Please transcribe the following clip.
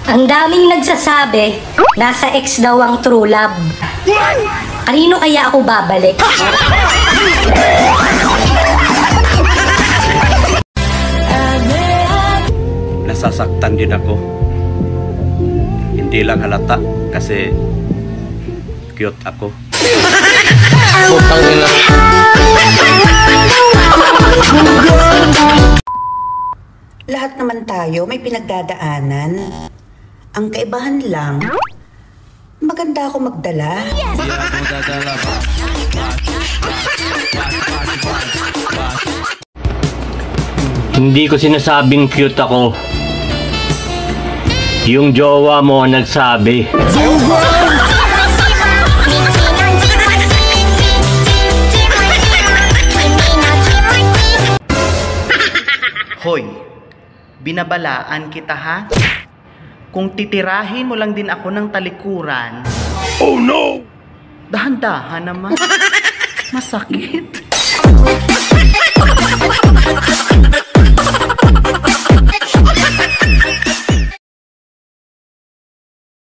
Ang daming nagsasabi, nasa ex daw ang true love. Kanino kaya ako babalik? Nasasaktan din ako. Hindi lang halata kasi cute ako. Putang ina. Lahat naman tayo may pinagdadaanan. Ang kaibahan lang, maganda ako magdala. Hindi ko sinasabing cute ako. Yung jowa mo ang nagsabi. Hoy, binabalaan kita ha? Kung titirahin mo lang din ako ng talikuran. Oh no! Dahan-dahan naman. Masakit.